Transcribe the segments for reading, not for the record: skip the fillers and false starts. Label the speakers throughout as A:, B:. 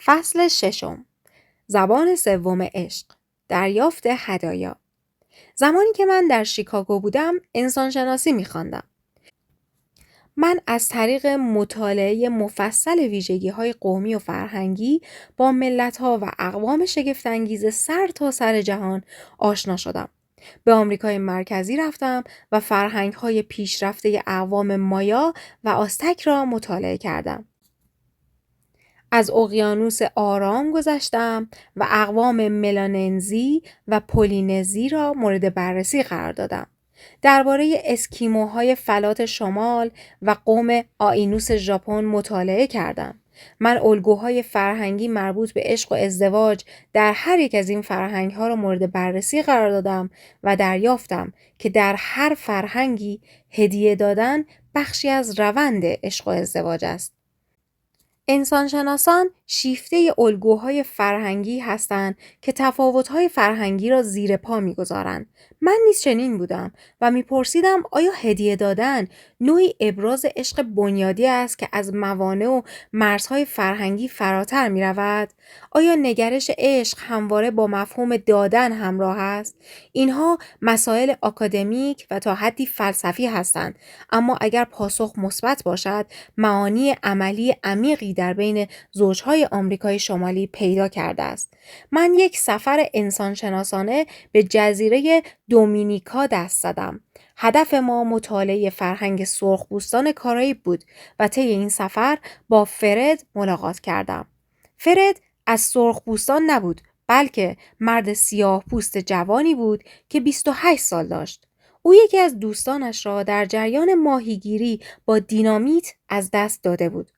A: فصل ششم. زبان سوم عشق. دریافت هدایا. زمانی که من در شیکاگو بودم انسانشناسی می‌خواندم. من از طریق مطالعه مفصل ویژگی‌های قومی و فرهنگی با ملت‌ها و اقوام شگفت‌انگیز سر تا سر جهان آشنا شدم. به آمریکای مرکزی رفتم و فرهنگ‌های پیشرفته اقوام مایا و آزتک را مطالعه کردم. از اقیانوس آرام گذشتم و اقوام ملاننزی و پولینزی را مورد بررسی قرار دادم. درباره اسکیموهای فلات شمال و قوم آینوس ژاپن مطالعه کردم. من الگوهای فرهنگی مربوط به عشق و ازدواج در هر یک از این فرهنگ‌ها را مورد بررسی قرار دادم و دریافتم که در هر فرهنگی هدیه دادن بخشی از روند عشق و ازدواج است. انسانشناسان شیفته الگوهای فرهنگی هستند که تفاوت‌های فرهنگی را زیر پا می‌گذارند. من نیز چنین بودم و می‌پرسیدم آیا هدیه دادن نوعی ابراز عشق بنیادی است که از موانع و مرزهای فرهنگی فراتر می‌رود؟ آیا نگرش عشق همواره با مفهوم دادن همراه است؟ اینها مسائل آکادمیک و تا حدی فلسفی هستند، اما اگر پاسخ مثبت باشد، معانی عملی عمیقی در بین زوجهای آمریکای شمالی پیدا کرده است. من یک سفر انسانشناسانه به جزیره دومینیکا دست زدم. هدف ما مطالعه فرهنگ سرخپوستان کارائیب بود و طی این سفر با فرد ملاقات کردم. فرد از سرخپوستان نبود، بلکه مرد سیاه پوست جوانی بود که 28 سال داشت. او یکی از دوستانش را در جریان ماهیگیری با دینامیت از دست داده بود.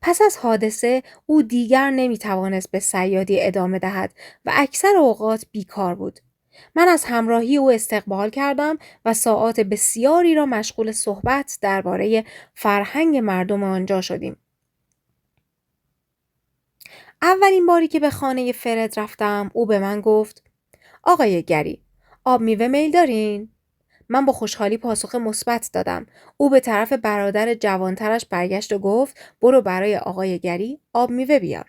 A: پس از حادثه او دیگر نمیتوانست به صیادی ادامه دهد و اکثر اوقات بیکار بود. من از همراهی او استقبال کردم و ساعات بسیاری را مشغول صحبت درباره فرهنگ مردم آنجا شدیم. اولین باری که به خانه فرد رفتم او به من گفت: آقای گری، آب میوه میل دارین؟ من با خوشحالی پاسخ مثبت دادم. او به طرف برادر جوانترش برگشت و گفت: برو برای آقای گری آب میوه بیار.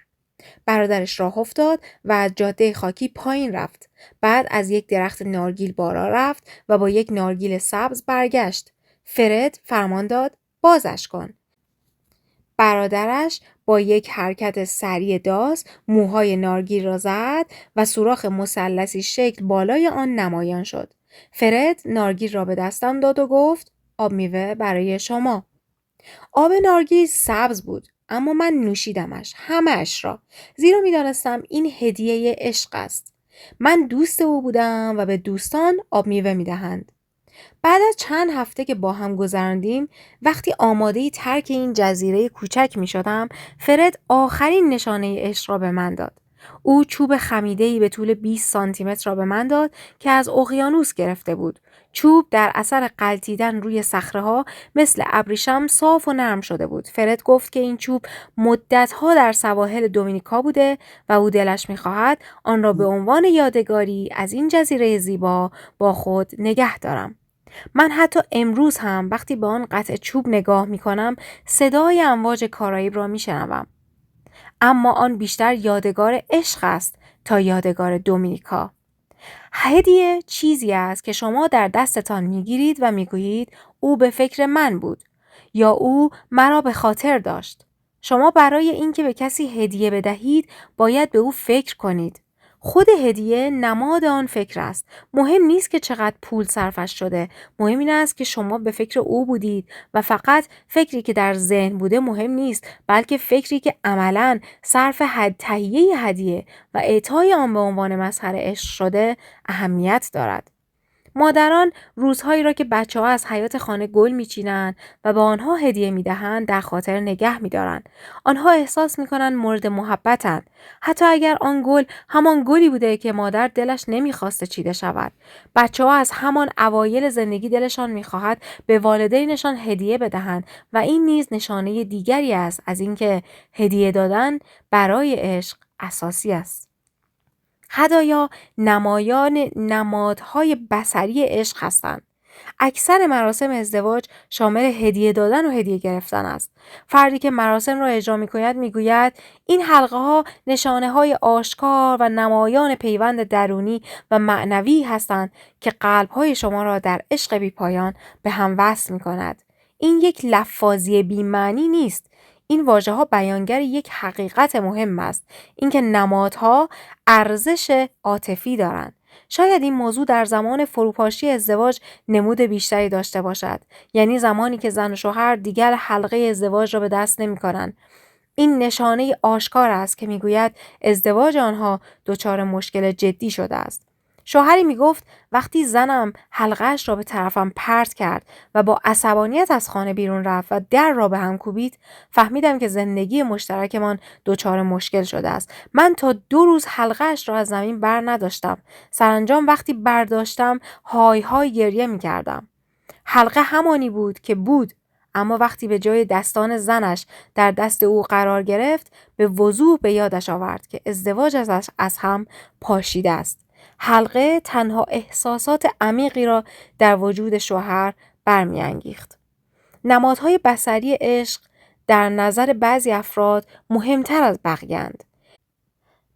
A: برادرش راه افتاد و از جاده خاکی پایین رفت. بعد از یک درخت نارگیل بالا رفت و با یک نارگیل سبز برگشت. فرد فرمان داد: بازش کن. برادرش با یک حرکت سریع داس موهای نارگیل را زد و سوراخ مثلثی شکل بالای آن نمایان شد. فرد نارگیل را به دستم داد و گفت: آب میوه برای شما. آب نارگیل سبز بود، اما من نوشیدمش، همه‌اش را، زیرا می‌دانستم این هدیه عشق است. من دوست او بودم و به دوستان آب میوه می‌دهند. بعد از چند هفته که با هم گذراندیم، وقتی آماده ترک این جزیره کوچک می شدم، فرد آخرین نشانه عشق را به من داد. او چوب خمیده‌ای به طول 20 سانتی متر را به من داد که از اقیانوس گرفته بود. چوب در اثر غلتیدن روی صخره‌ها مثل ابریشم صاف و نرم شده بود. فرد گفت که این چوب مدت‌ها در سواحل دومینیکا بوده و او دلش می‌خواهد آن را به عنوان یادگاری از این جزیره زیبا با خود نگه دارم. من حتی امروز هم وقتی به آن قطعه چوب نگاه می کنم صدای امواج کارائیب را می شنوم. اما آن بیشتر یادگار عشق است تا یادگار دومینیکا. هدیه چیزی است که شما در دستتان می گیرید و می گویید او به فکر من بود یا او مرا به خاطر داشت. شما برای اینکه به کسی هدیه بدهید باید به او فکر کنید. خود هدیه نماد آن فکر است. مهم نیست که چقدر پول صرفش شده. مهم این است که شما به فکر او بودید و فقط فکری که در ذهن بوده مهم نیست، بلکه فکری که عملاً صرف تهیه هدیه و اعطای آن به عنوان مظهر عشق شده اهمیت دارد. مادران روزهایی را که بچه‌ها از حیاط خانه گل می‌چینند و به آنها هدیه می‌دهند در خاطر نگه می‌دارند. آنها احساس می‌کنند مورد محبتند، حتی اگر آن گل همان گلی بوده که مادر دلش نمی‌خواسته چیده شود. بچه‌ها از همان اوایل زندگی دلشان می‌خواهد به والدینشان هدیه بدهند و این نیز نشانه دیگری است از اینکه هدیه دادن برای عشق اساسی است. هدایا نمادهای بصری عشق هستند. اکثر مراسم ازدواج شامل هدیه دادن و هدیه گرفتن است. فردی که مراسم را اجرا می‌کند می‌گوید این حلقه‌ها نشانه‌های آشکار و نمایان پیوند درونی و معنوی هستند که قلب‌های شما را در عشق بی‌پایان به هم وصل می‌کند. این یک لفاظی بی‌معنی نیست. این واژه‌ها بیانگر یک حقیقت مهم است، اینکه نمادها ارزش عاطفی دارند. شاید این موضوع در زمان فروپاشی ازدواج نمود بیشتری داشته باشد، یعنی زمانی که زن و شوهر دیگر حلقه ازدواج را به دست نمی‌کنند. این نشانه آشکار است که میگوید ازدواج آنها دچار مشکل جدی شده است. شوهری میگفت وقتی زنم حلقه‌اش را به طرفم پرت کرد و با عصبانیت از خانه بیرون رفت و در را به هم کوبید، فهمیدم که زندگی مشترکمان دچار مشکل شده است. من تا 2 روز حلقه‌اش را از زمین بر نداشتم. سرانجام وقتی برداشتم های های گریه می‌کردم. حلقه همانی بود که بود، اما وقتی به جای دستان زنش در دست او قرار گرفت به وضوح به یادش آورد که ازدواج از هم پاشیده است. حلقه تنها احساسات عمیقی را در وجود شوهر برمی‌انگیخت. نمادهای بصری عشق در نظر بعضی افراد مهمتر از بقیه‌اند.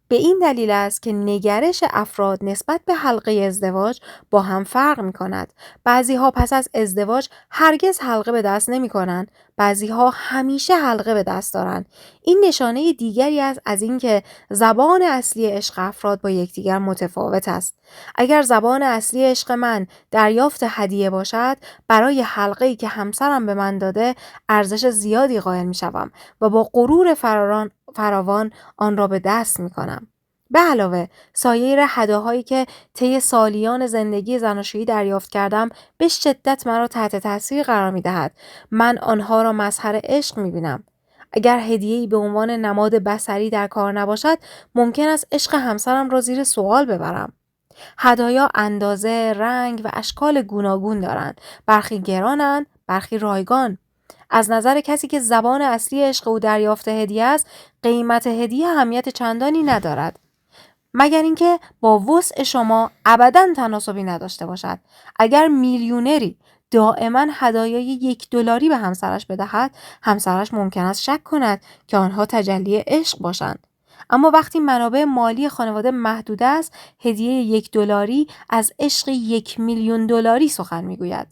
A: به این دلیل است که نگرش افراد نسبت به حلقه ازدواج با هم فرق می کند. بعضی ها پس از ازدواج هرگز حلقه به دست نمی کنند. بعضی ها همیشه حلقه به دست دارند. این نشانه دیگری است از اینکه زبان اصلی عشق افراد با یکدیگر متفاوت است. اگر زبان اصلی عشق من دریافت هدیه باشد، برای حلقه‌ای که همسرم به من داده ارزش زیادی قائل می شوم و با غرور فراوان آن را به دست می کنم. به علاوه سایر هداهایی که طی سالیان زندگی زناشویی دریافت کردم به شدت مرا تحت تاثیر قرار می دهد. من آنها را مظهر عشق می بینم. اگر هدیه‌ای به عنوان نماد بصری در کار نباشد، ممکن است عشق همسرم را زیر سوال ببرم. هدایا اندازه، رنگ و اشکال گوناگون دارند. برخی گرانند، برخی رایگان. از نظر کسی که زبان اصلی عشق او دریافت هدیه است، قیمت هدیه اهمیت چندانی ندارد، مگر اینکه با وسع شما ابداً تناسبی نداشته باشد. اگر میلیونری دائما هدایای $1 به همسرش بدهد، همسرش ممکن است شک کند که آنها تجلی عشق باشند. اما وقتی منابع مالی خانواده محدود است، هدیه $1 از عشق $1,000,000 سخن میگوید.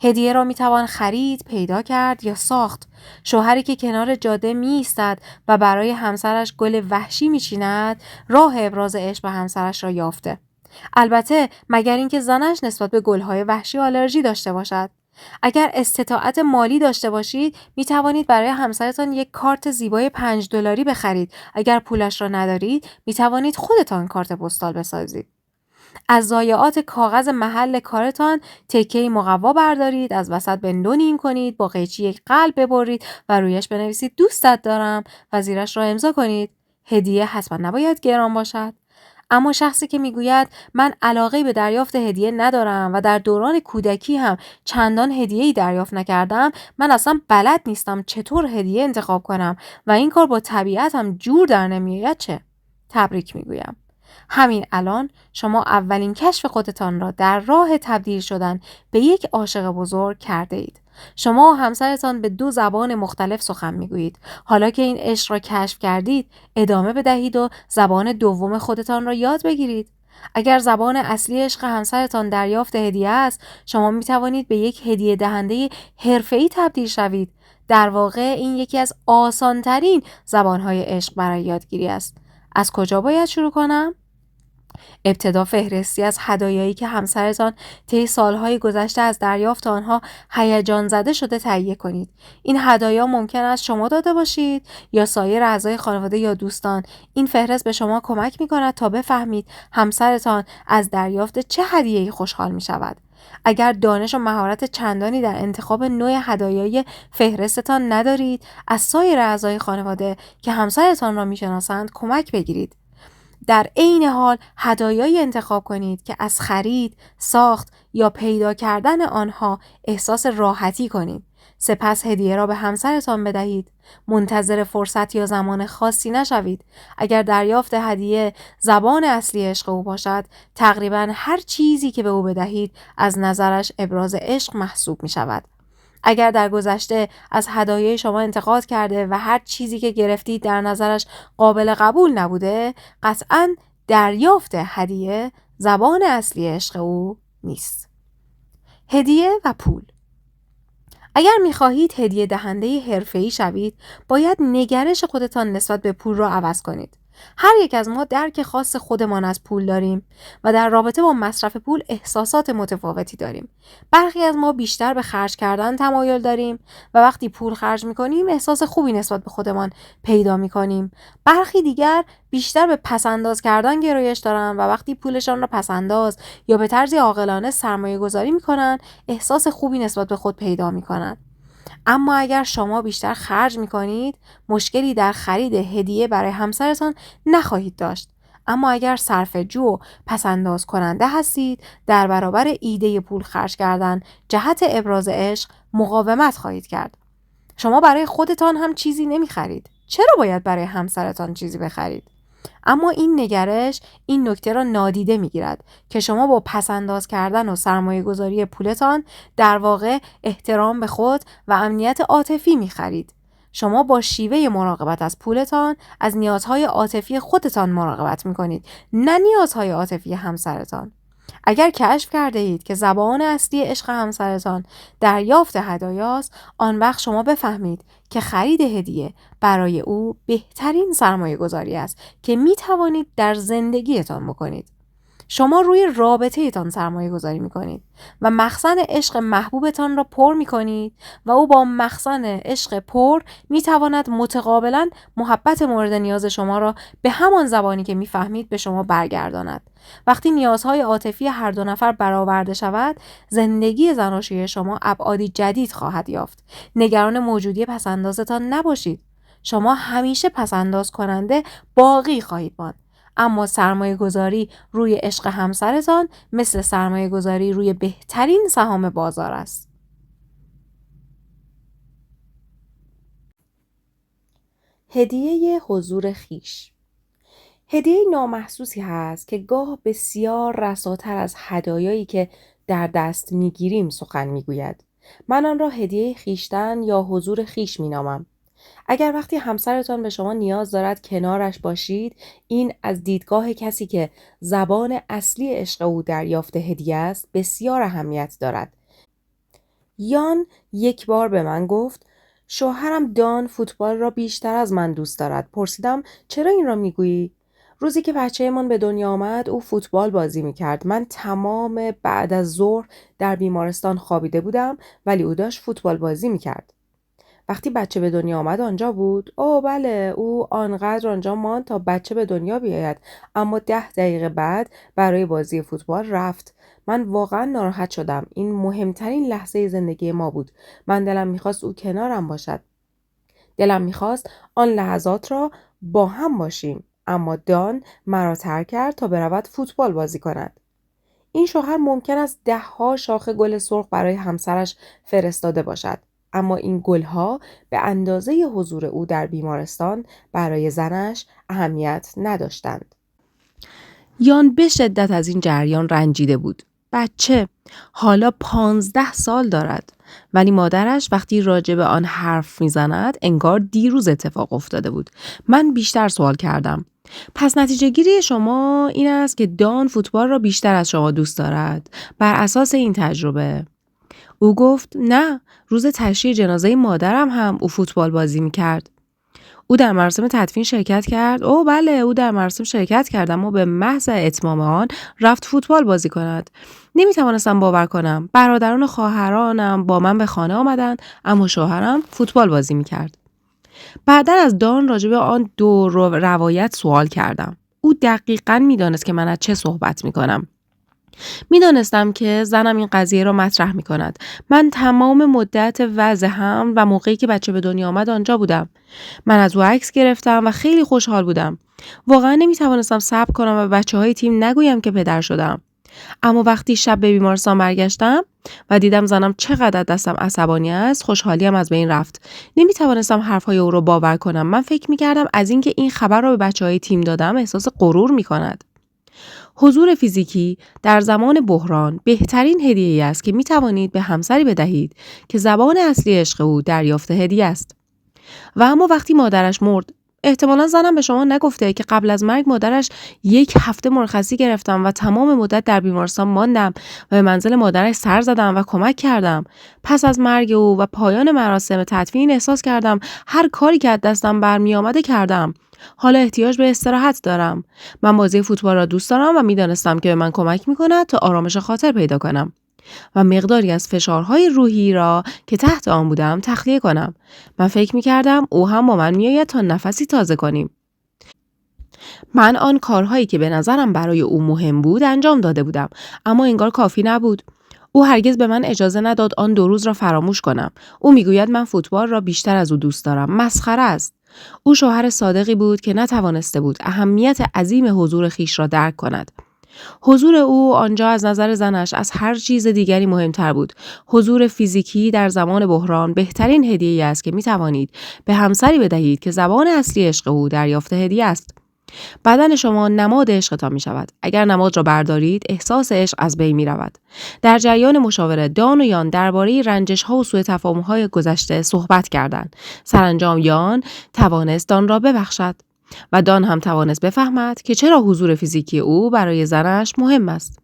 A: هدیه را میتوان خرید، پیدا کرد یا ساخت. شوهری که کنار جاده میایستد و برای همسرش گل وحشی میچیند، راه ابراز عشق به همسرش را یافته. البته مگر اینکه زنش نسبت به گلهای وحشی آلرژی داشته باشد. اگر استطاعت مالی داشته باشید، می توانید برای همسرتان یک کارت زیبای $5 بخرید. اگر پولش را ندارید، می توانید خودتان کارت پستال بسازید. از ضایعات کاغذ محل کارتان تکه‌ای مقوا بردارید، از وسط بندونیم کنید، با قیچی یک قلب ببرید و رویش بنویسید دوستت دارم و زیرش را امضا کنید. هدیه حتما نباید گران باشد. اما شخصی که میگوید من علاقه به دریافت هدیه ندارم و در دوران کودکی هم چندان هدیه‌ای دریافت نکردم، من اصلا بلد نیستم چطور هدیه انتخاب کنم و این کار با طبیعت هم جور در نمیآید، چه؟ تبریک میگویم. همین الان شما اولین کشف خودتان را در راه تبدیل شدن به یک عاشق بزرگ کرده اید. شما و همسرتان به 2 زبان مختلف سخن میگویید. حالا که این عشق را کشف کردید، ادامه بدهید و زبان دوم خودتان را یاد بگیرید. اگر زبان اصلی عشق همسرتان دریافت هدیه است، شما می توانید به یک هدیه دهنده حرفه‌ای تبدیل شوید. در واقع این یکی از آسان‌ترین زبان‌های عشق برای یادگیری است. از کجا باید شروع کنم؟ ابتدا فهرستی از هدایایی که همسرتان طی سالهای گذشته از دریافت آنها هیجان زده شده تهیه کنید. این هدایا ممکن است شما داده باشید یا سایر اعضای خانواده یا دوستان. این فهرست به شما کمک می‌کند تا بفهمید همسرتان از دریافت چه هدیه‌ای خوشحال می‌شود. اگر دانش و مهارت چندانی در انتخاب نوع هدایای فهرستتان ندارید، از سایر اعضای خانواده که همسرتان را می‌شناسند کمک بگیرید. در عین حال هدایایی انتخاب کنید که از خرید، ساخت یا پیدا کردن آنها احساس راحتی کنید. سپس هدیه را به همسرتان بدهید. منتظر فرصت یا زمان خاصی نشوید. اگر دریافت هدیه زبان اصلی عشق او باشد، تقریباً هر چیزی که به او بدهید از نظرش ابراز عشق محسوب می شود. اگر در گذشته از هدایای شما انتقاد کرده و هر چیزی که گرفتید در نظرش قابل قبول نبوده، قطعاً دریافت هدیه زبان اصلی عشق او نیست. هدیه و پول. اگر می‌خواهید هدیه دهنده حرفه‌ای شوید، باید نگرش خودتان نسبت به پول را عوض کنید. هر یک از ما درک خاص خودمان از پول داریم و در رابطه با مصرف پول احساسات متفاوتی داریم. برخی از ما بیشتر به خرج کردن تمایل داریم و وقتی پول خرج می‌کنیم احساس خوبی نسبت به خودمان پیدا می‌کنیم. برخی دیگر بیشتر به پس‌انداز کردن گرایش دارند و وقتی پولشان را پس‌انداز یا به طرزی عاقلانه سرمایه‌گذاری می‌کنند، احساس خوبی نسبت به خود پیدا می‌کنند. اما اگر شما بیشتر خرج می‌کنید، مشکلی در خرید هدیه برای همسرتان نخواهید داشت. اما اگر صرفه‌جو و پس‌انداز کننده هستید، در برابر ایده پول خرج کردن جهت ابراز عشق مقاومت خواهید کرد. شما برای خودتان هم چیزی نمی‌خرید. چرا باید برای همسرتان چیزی بخرید؟ اما این نگرش این نکته را نادیده می‌گیرد که شما با پس‌انداز کردن و سرمایه‌گذاری پولتان در واقع احترام به خود و امنیت عاطفی می‌خرید. شما با شیوه مراقبت از پولتان از نیازهای عاطفی خودتان مراقبت می‌کنید، نه نیازهای عاطفی همسرتان. اگر کشف کرده اید که زبان اصلی عشق همسرتان دریافت هدایاست، آن وقت شما بفهمید که خرید هدیه برای او بهترین سرمایه گذاری است که می توانید در زندگیتان بکنید. شما روی رابطه تان سرمایه گذاری می کنید و مخزن عشق محبوبتان را پر می کنید و او با مخزن عشق پر می تواند متقابلا محبت مورد نیاز شما را به همان زبانی که می فهمید به شما برگرداند. وقتی نیازهای عاطفی هر دو نفر برآورده شود، زندگی زناشویی شما ابعادی جدید خواهد یافت. نگران موجودی پس‌اندازتان نباشید. شما همیشه پس‌انداز کننده باقی خواهید ماند. اما سرمایه گذاری روی عشق همسرتان مثل سرمایه گذاری روی بهترین سهام بازار است. هدیه حضور خویش. هدیه نامحسوسی هست که گاه بسیار رساتر از هدایایی که در دست میگیریم سخن میگوید. من آن را هدیه خویشتن یا حضور خویش مینامم. اگر وقتی همسرتان به شما نیاز دارد کنارش باشید، این از دیدگاه کسی که زبان اصلی عشق او دریافت هدیه است بسیار اهمیت دارد. یان یک بار به من گفت شوهرم دان فوتبال را بیشتر از من دوست دارد. پرسیدم چرا این را میگویی؟ روزی که بچه‌مان به دنیا آمد او فوتبال بازی میکرد. من تمام بعد از ظهر در بیمارستان خوابیده بودم ولی او داشت فوتبال بازی میکرد. وقتی بچه به دنیا آمد آنجا بود؟ اوه بله، او آنقدر آنجا ماند تا بچه به دنیا بیاید، اما 10 دقیقه بعد برای بازی فوتبال رفت. من واقعا ناراحت شدم. این مهمترین لحظه زندگی ما بود. من دلم میخواست او کنارم باشد. دلم میخواست آن لحظات را با هم باشیم، اما دان مرا ترک کرد تا برود فوتبال بازی کند. این شوهر ممکن است 10 شاخه گل سرخ برای همسرش فرستاده باشد، اما این گلها به اندازه حضور او در بیمارستان برای زنش اهمیت نداشتند. یان به شدت از این جریان رنجیده بود. بچه حالا 15 سال دارد، ولی مادرش وقتی راجع به آن حرف میزند انگار دیروز اتفاق افتاده بود. من بیشتر سوال کردم. پس نتیجه گیری شما این است که دان فوتبال را بیشتر از شما دوست دارد بر اساس این تجربه؟ او گفت نه، روز تشییع جنازه مادرم هم او فوتبال بازی میکرد. او در مراسم تدفین شرکت کرد؟ اوه بله، او در مراسم شرکت کرد، اما به محض اتمام آن رفت فوتبال بازی کند. نمیتوانستم باور کنم. برادران و خواهرانم با من به خانه آمدند، اما شوهرم فوتبال بازی میکرد. بعداً از دان راجع به آن دو روایت سوال کردم. او دقیقاً میدانست که من از چه صحبت میکنم. میدانستم که زنم این قضیه را مطرح می کند. من تمام مدت وضع حمل و موقعی که بچه به دنیا آمد آنجا بودم. من از او عکس گرفتم و خیلی خوشحال بودم. واقعا نمی توانستم صبر کنم و به بچه‌های تیم نگویم که پدر شدم.
B: اما وقتی شب به بیمارستان برگشتم و دیدم زنم چقدر دستم عصبانی است، خوشحالیم از بین رفت. نمیتوانستم حرفهای او را باور کنم. من فکر میکردم از اینکه این خبر را به بچه‌های تیم دادم احساس غرور میکند. حضور فیزیکی در زمان بحران بهترین هدیه‌ای است که میتوانید به همسری بدهید که زبان اصلی عشق او دریافت هدیه است. و اما وقتی مادرش مرد، احتمالاً زنم به شما نگفته که قبل از مرگ مادرش 1 هفته مرخصی گرفتم و تمام مدت در بیمارستان ماندم و به منزل مادرش سر زدم و کمک کردم. پس از مرگ او و پایان مراسم تدفین احساس کردم هر کاری که از دستم برمی آمده کردم. حالا احتیاج به استراحت دارم. من بازی فوتبال را دوست دارم و میدانستم که به من کمک می‌کند تا آرامش خاطر پیدا کنم و مقداری از فشارهای روحی را که تحت آن بودم تخلیه کنم. من فکر می‌کردم او هم با من می‌آید تا نفسی تازه کنیم. من آن کارهایی که به نظرم برای او مهم بود انجام داده بودم، اما انگار کافی نبود. او هرگز به من اجازه نداد آن 2 روز را فراموش کنم. او میگوید من فوتبال را بیشتر از او دوست دارم. مسخره است. او شوهر صادقی بود که نتوانسته بود اهمیت عظیم حضور خیش را درک کند. حضور او آنجا از نظر زنش از هر چیز دیگری مهمتر بود. حضور فیزیکی در زمان بحران بهترین هدیه‌ای است که می‌توانید به همسری بدهید که زبان اصلی عشق او دریافت هدیه است. بدن شما نماد عشقتان می‌شود. اگر نماد را بردارید، احساس عشق از بین می‌رود. در جریان مشاوره دان و یان درباره رنجش‌ها و سوء تفاهم‌های گذشته صحبت کردند. سرانجام یان توانست دان را ببخشد و دان هم توانست بفهمد که چرا حضور فیزیکی او برای زنش مهم است.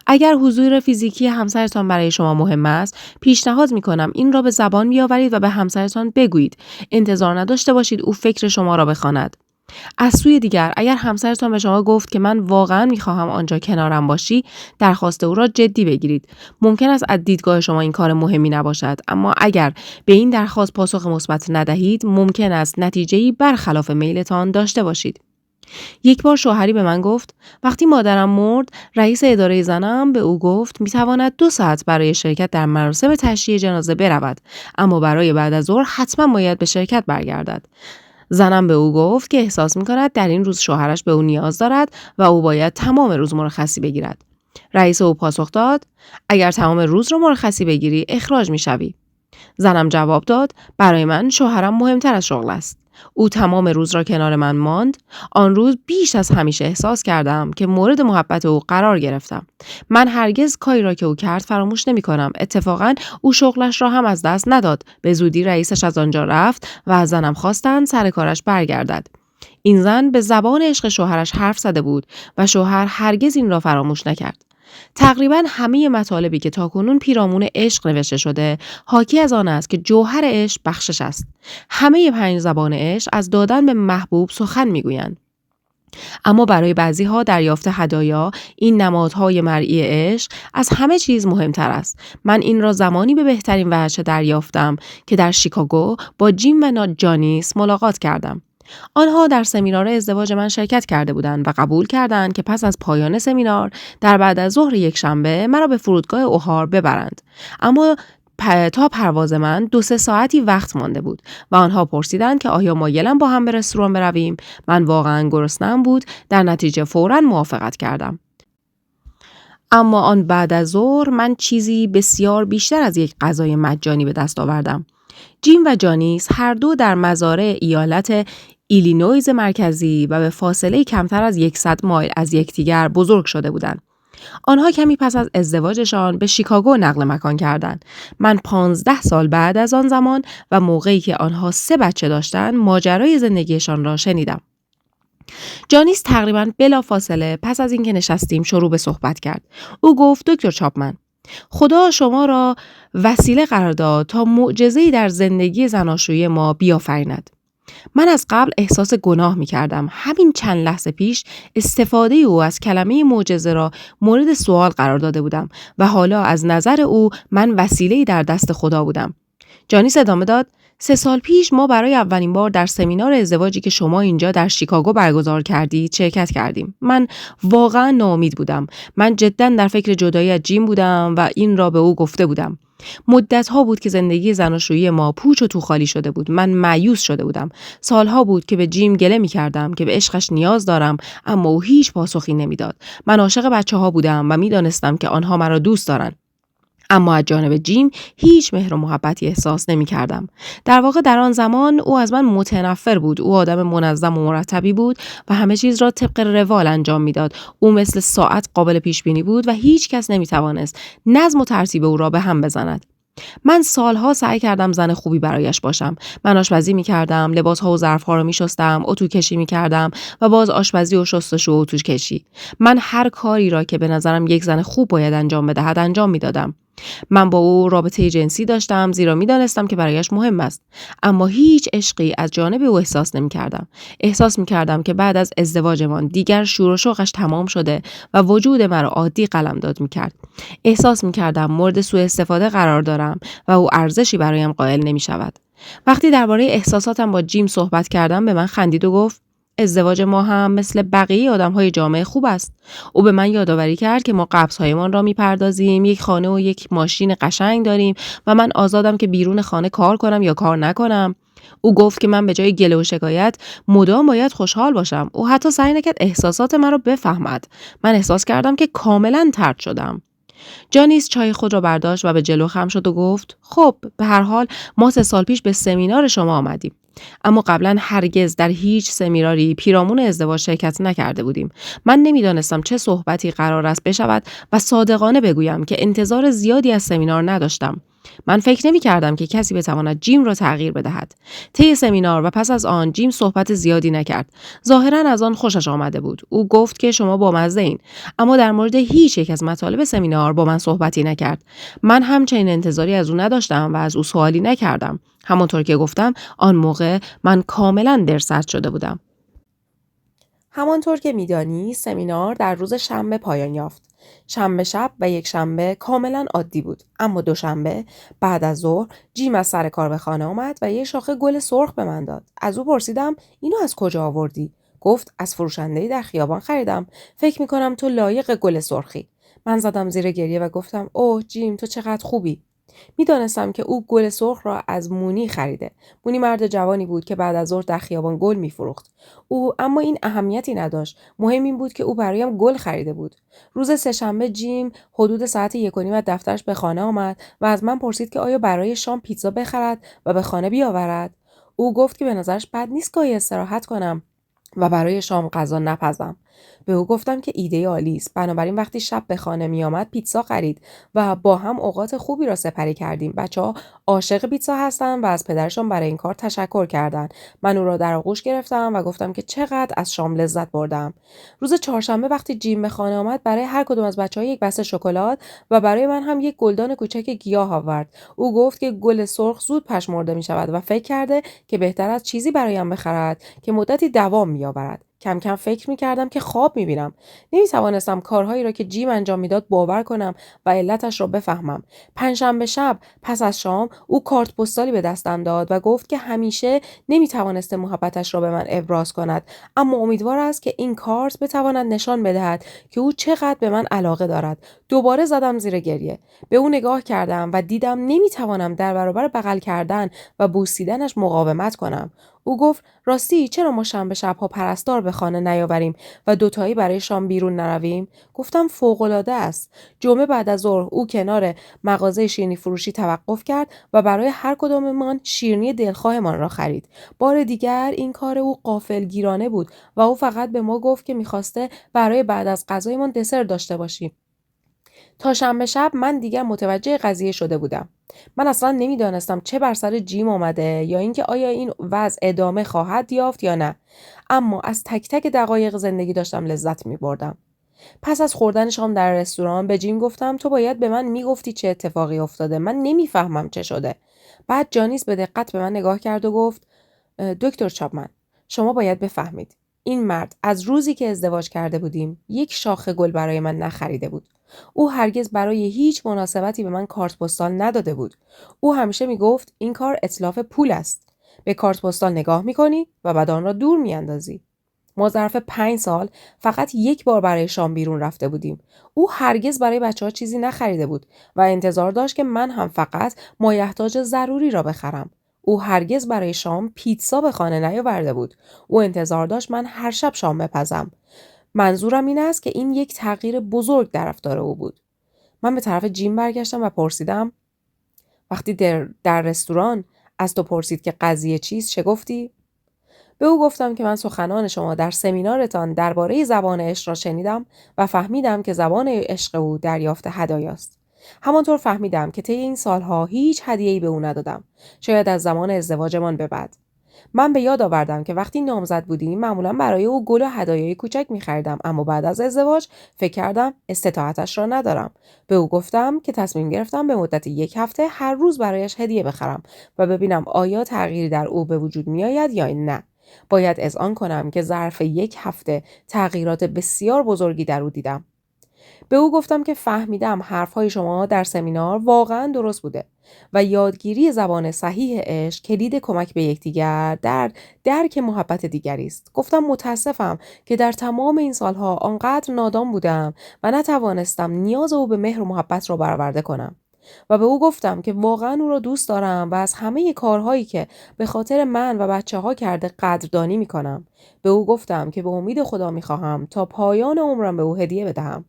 B: اگر حضور فیزیکی همسرتان برای شما مهم است، پیشنهاد می‌کنم این را به زبان بیاورید و به همسرتان بگویید. انتظار نداشته باشید او فکر شما را بخواند. از سوی دیگر اگر همسرتان به شما گفت که من واقعا میخواهم آنجا کنارم باشی، درخواست او را جدی بگیرید. ممکن است از دیدگاه شما این کار مهمی نباشد، اما اگر به این درخواست پاسخ مثبت ندهید، ممکن است نتیجه‌ای برخلاف میلتان داشته باشید. یک بار شوهری به من گفت وقتی مادرم مرد، رئیس اداره زنم به او گفت میتواند 2 ساعت برای شرکت در مراسم تشییع جنازه برود، اما برای بعد از ظهر حتما باید به شرکت برگردد. زنم به او گفت که احساس می‌کند در این روز شوهرش به او نیاز دارد و او باید تمام روز مرخصی بگیرد. رئیس او پاسخ داد اگر تمام روز رو مرخصی بگیری اخراج می‌شوی. زنم جواب داد برای من شوهرم مهمتر از شغل است. او تمام روز را کنار من ماند. آن روز بیش از همیشه احساس کردم که مورد محبت او قرار گرفتم. من هرگز کاری را که او کرد فراموش نمی کنم. اتفاقاً او شغلش را هم از دست نداد. به زودی رئیسش از آنجا رفت و از زنم خواستند سر کارش برگردد. این زن به زبان عشق شوهرش حرف زده بود و شوهر هرگز این را فراموش نکرد. تقریباً همه مطالبی که تاکنون پیرامون عشق نوشته شده حاکی از آن است که جوهر عشق بخشش است. همه 5 زبان عشق از دادن به محبوب سخن میگویند. اما برای بعضی‌ها دریافت هدایا، این نمادهای مرئی عشق از همه چیز مهمتر است. من این را زمانی به بهترین وجه دریافتم که در شیکاگو با جیم و جانیس ملاقات کردم. آنها در سمینار ازدواج من شرکت کرده بودند و قبول کردند که پس از پایان سمینار در بعد از ظهر یک شنبه مرا به فرودگاه اوهار ببرند. اما تا پرواز من 2-3 ساعتی وقت مانده بود و آنها پرسیدند که آیا مایلم با هم به رستوران برویم. من واقعا گرسنه‌ام بود. در نتیجه فوراً موافقت کردم. اما آن بعد از ظهر من چیزی بسیار بیشتر از یک غذای مجانی به دست آوردم. جیم و جانیس هر دو در مزارع ایالت ایلینویز مرکزی و به فاصله کمتر از 100 مایل از یکدیگر بزرگ شده بودند. آنها کمی پس از ازدواجشان به شیکاگو نقل مکان کردند. من 15 سال بعد از آن زمان و موقعی که آنها 3 بچه داشتند ماجرای زندگیشان را شنیدم. جانیس تقریباً بلافاصله پس از اینکه نشستیم شروع به صحبت کرد. او گفت دکتر چاپمن، خدا شما را وسیله قرار داد تا معجزه‌ای در زندگی زناشویی ما بیافریند. من از قبل احساس گناه می کردم. همین چند لحظه پیش استفاده او از کلمه معجزه را مورد سوال قرار داده بودم و حالا از نظر او من وسیله‌ای در دست خدا بودم. جانیس ادامه داد 3 سال پیش ما برای اولین بار در سمینار ازدواجی که شما اینجا در شیکاگو برگزار کردید شرکت کردیم. من واقعا ناامید بودم. من جدا در فکر جدایی از جیم بودم و این را به او گفته بودم. مدت‌ها بود که زندگی زناشویی ما پوچ و توخالی شده بود. من مایوس شده بودم. سالها بود که به جیم گله می‌کردم که به عشقش نیاز دارم، اما او هیچ پاسخی نمی‌داد. من عاشق بچه‌ها بودم و می‌دانستم که آنها مرا دوست دارند. اما از جانب جیم هیچ مهر و محبتی احساس نمی کردم. در واقع در آن زمان او از من متنفر بود. او آدم منظم و مرتبی بود و همه چیز را طبق روال انجام میداد. او مثل ساعت قابل پیش بینی بود و هیچ کس نمی توانست نظم و ترتیب او را به هم بزند. من سالها سعی کردم زن خوبی برایش باشم. من آشپزی می کردم، لباسها و ظرفها را می شستم، اتو کشی می کردم و باز آشپزی و شستشو و اتو کشی. من هر کاری را که به نظرم یک زن خوب باید انجام بدهد انجام می دادم. من با او رابطه جنسی داشتم زیرا می دانستم که برایش مهم است، اما هیچ عشقی از جانب او احساس نمی کردم. احساس می کردم که بعد از ازدواجمان دیگر شور و شوقش تمام شده و وجود مرا عادی قلمداد می کرد. احساس می کردم مورد سوء استفاده قرار دارم و او ارزشی برایم قائل نمی شود. وقتی درباره احساساتم با جیم صحبت کردم به من خندید و گفت ازدواج ما هم مثل بقیه آدم‌های جامعه خوب است. او به من یادآوری کرد که ما قبض‌هایمان را می‌پردازیم، یک خانه و یک ماشین قشنگ داریم و من آزادم که بیرون خانه کار کنم یا کار نکنم. او گفت که من به جای گله و شکایت مدام باید خوشحال باشم. او حتی سعی نکرد احساسات مرا بفهمد. من احساس کردم که کاملاً طرد شدم. جانیس چای خود را برداشت و به جلو خم شد و گفت خب به هر حال ما 3 سال پیش به سمینار شما آمدیم. اما قبلا هرگز در هیچ سمیناری پیرامون ازدواج شرکت نکرده بودیم. من نمیدانستم چه صحبتی قرار است بشود و صادقانه بگویم که انتظار زیادی از سمینار نداشتم. من فکر نمی کردم که کسی بتواند جیم را تغییر بدهد. طی سمینار و پس از آن جیم صحبت زیادی نکرد. ظاهراً از آن خوشش آمده بود. او گفت که شما بامزه این، اما در مورد هیچ یک از مطالب سمینار با من صحبتی نکرد. من همچنین انتظاری از او نداشتم و از او سوالی نکردم. همانطور که گفتم آن موقع من کاملا درسرد شده بودم.
A: همانطور که میدانی سمینار در روز شنبه پایان یافت. شنبه شب و یک شنبه کاملا عادی بود، اما دوشنبه بعد از ظهر جیم از سر کار به خانه آمد و یک شاخه گل سرخ به من داد. از او پرسیدم اینو از کجا آوردی؟ گفت از فروشنده‌ای در خیابان خریدم. فکر میکنم تو لایق گل سرخی. من زدم زیر گریه و گفتم اوه جیم تو چقدر خوبی. میدانستم که او گل سرخ را از مونی خریده. مونی مرد جوانی بود که بعد از ظهر در خیابان گل میفروخت. او اما این اهمیتی نداشت. مهم این بود که او برایم گل خریده بود. روز سه‌شنبه جیم حدود ساعت 1:30 از دفترش به خانه آمد و از من پرسید که آیا برای شام پیتزا بخرد و به خانه بیاورد. او گفت که به نظرش بد نیست گاهی استراحت کنم و برای شام غذا نپزم. به او گفتم که ایده عالی است. بنابراین وقتی شب به خانه می آمد پیتزا خرید و با هم اوقات خوبی را سپری کردیم. بچه‌ها عاشق پیتزا هستند و از پدرشان برای این کار تشکر کردند. من او را در آغوش گرفتم و گفتم که چقدر از شام لذت بردم. روز چهارشنبه وقتی جیم به خانه آمد برای هر کدام از بچه‌ها یک بسته شکلات و برای من هم یک گلدان کوچک گیاه آورد. او گفت که گل سرخ زود پژمرده می شود و فکر کرده که بهتر از چیزی برایم بخرد که مدتی دوام می‌آورد. کم کم فکر می‌کردم که خواب می‌بینم. نمی‌توانستم کارهایی را که جیم انجام می‌داد باور کنم و علتش را بفهمم. پنجشنبه شب پس از شام او کارت پستالی به دستم داد و گفت که همیشه نمی‌توانسته محبتش را به من ابراز کند، اما امیدوار است که این کارت بتواند نشان بدهد که او چقدر به من علاقه دارد. دوباره زدم زیر گریه. به او نگاه کردم و دیدم نمی‌توانم در برابر بغل کردن و بوسیدنش مقاومت کنم. او گفت راستی چرا ما شنبه شب‌ها پرستار به خانه نیاوریم و دوتایی برای شام بیرون نرویم؟ گفتم فوق‌العاده است. جمعه بعد از ظهر او کنار مغازه شیرینی فروشی توقف کرد و برای هر کداممان شیرینی دلخواهمان را خرید. بار دیگر این کار او غافلگیرانه بود و او فقط به ما گفت که می‌خواسته برای بعد از غذایمان دسر داشته باشیم. تا شنبه شب من دیگر متوجه قضیه شده بودم. من اصلا نمیدانستم چه بر سر جیم آمده یا اینکه آیا این وضع ادامه خواهد یافت یا نه. اما از تک تک دقایق زندگی داشتم لذت می بردم. پس از خوردن شام در رستوران به جیم گفتم تو باید به من میگفتی چه اتفاقی افتاده. من نمیفهمم چه شده. بعد جانیس به دقت به من نگاه کرد و گفت دکتر چاپمن شما باید بفهمید. این مرد از روزی که ازدواج کرده بودیم یک شاخه گل برای من نخریده بود. او هرگز برای هیچ مناسبتی به من کارت پستال نداده بود. او همیشه میگفت این کار اتلاف پول است. به کارت پستال نگاه میکنی و بعد آن را دور میاندازی.
B: ما ظرف 5 سال فقط یک بار برای شام بیرون رفته بودیم. او هرگز برای بچه‌ها چیزی نخریده بود و انتظار داشت که من هم فقط مایحتاج ضروری را بخرم. او هرگز برای شام پیتزا به خانه نیاورده بود. او انتظار داشت من هر شب شام بپزم. منظورم این است که این یک تغییر بزرگ در رفتار او بود. من به طرف جیم برگشتم و پرسیدم: وقتی در رستوران از تو پرسید که قضیه چیست چه گفتی؟ به او گفتم که من سخنان شما در سمینارتان درباره زبان عشق را شنیدم و فهمیدم که زبان عشق او دریافت هدایاست. همانطور فهمیدم که طی این سالها هیچ هدیه‌ای به او ندادم، شاید از زمان ازدواجمان به بعد. من به یاد آوردم که وقتی نامزد بودیم معمولا برای او گل و هدایای کوچک می‌خریدم، اما بعد از ازدواج فکر کردم استطاعتش را ندارم. به او گفتم که تصمیم گرفتم به مدت 1 هفته هر روز برایش هدیه بخرم و ببینم آیا تغییری در او به وجود می‌آید یا نه. باید اذعان کنم که ظرف 1 هفته تغییرات بسیار بزرگی در او دیدم. به او گفتم که فهمیدم حرفهای شما در سمینار واقعا درست بوده و یادگیری زبان صحیح عشق کلید کمک به یکدیگر در درک محبت دیگری است. گفتم متاسفم که در تمام این سالها آنقدر نادان بودم و نتوانستم نیاز او به مهر و محبت را برآورده کنم. و به او گفتم که واقعا او را دوست دارم و از همه کارهایی که به خاطر من و بچه‌ها کرده قدردانی می‌کنم. به او گفتم که به امید خدا می‌خواهم تا پایان عمرم به او هدیه بدهم.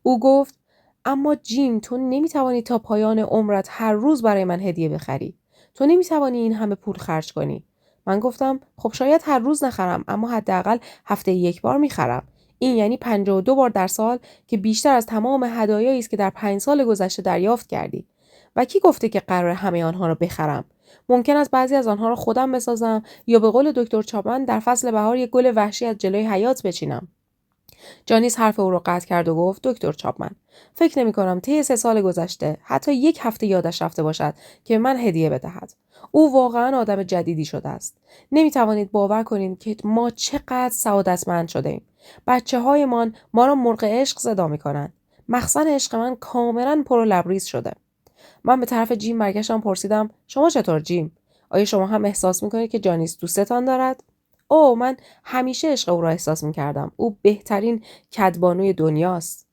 B: او گفت: اما جیم، تو نمی‌توانی تا پایان عمرت هر روز برای من هدیه بخری. تو نمی‌توانی این همه پول خرج کنی. من گفتم: خب شاید هر روز نخرم، اما حداقل هفته 1 بار می‌خرم. این یعنی 52 بار در سال که بیشتر از تمام هدایایی است که در 5 سال گذشته دریافت کردی. و کی گفته که قرار همه آنها را بخرم؟ ممکن است بعضی از آنها را خودم بسازم یا به قول دکتر چاپمن در فصل بهار یک گل وحشی از جلوی حیاط بچینم. جانیس حرف او را قطع کرد و گفت: دکتر چاپمن، فکر نمی‌کنم طی 3 سال گذشته حتی 1 هفته یادش رفته باشد که من هدیه بدهد. او واقعا آدم جدیدی شده است. نمی‌توانید باور کنید که ما چقدر سعادتمند شده‌ایم. بچه‌هایمان ما را مرغ عشق صدا می‌کنند. مخزن عشق من کاملا پر و لبریز شده. من به طرف جیم برگشتم پرسیدم: شما چطور جیم؟ آیا شما هم احساس می‌کنید که جانیس دوستتان دارد؟ اوه، من همیشه عشق او را احساس می‌کردم. او بهترین کدبانوی دنیاست.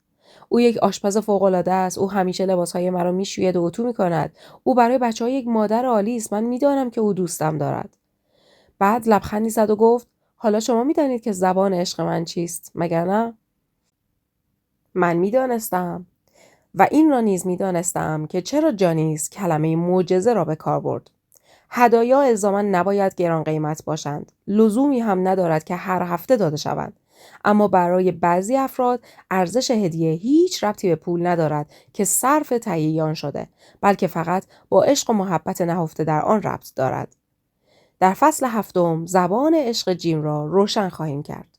B: او یک آشپز فوق‌العاده است. او همیشه لباس‌های مرا می‌شوید و اتو می‌کند. او برای بچه‌ها یک مادر عالی است. من می‌دانم که او دوستم دارد. بعد لبخندی زد و گفت: حالا شما می‌دانید که زبان عشق من چیست، مگر نه؟ من می‌دانستم. و این را نیز می‌دانستم که چرا جانیس کلمه معجزه را به کار برد. هدایا الزاما نباید گران قیمت باشند. لزومی هم ندارد که هر هفته داده شوند. اما برای بعضی افراد ارزش هدیه هیچ ربطی به پول ندارد که صرف تهیه آن شده، بلکه فقط با عشق و محبت نهفته در آن ربط دارد. در فصل 7 زبان عشق جیم را روشن خواهیم کرد.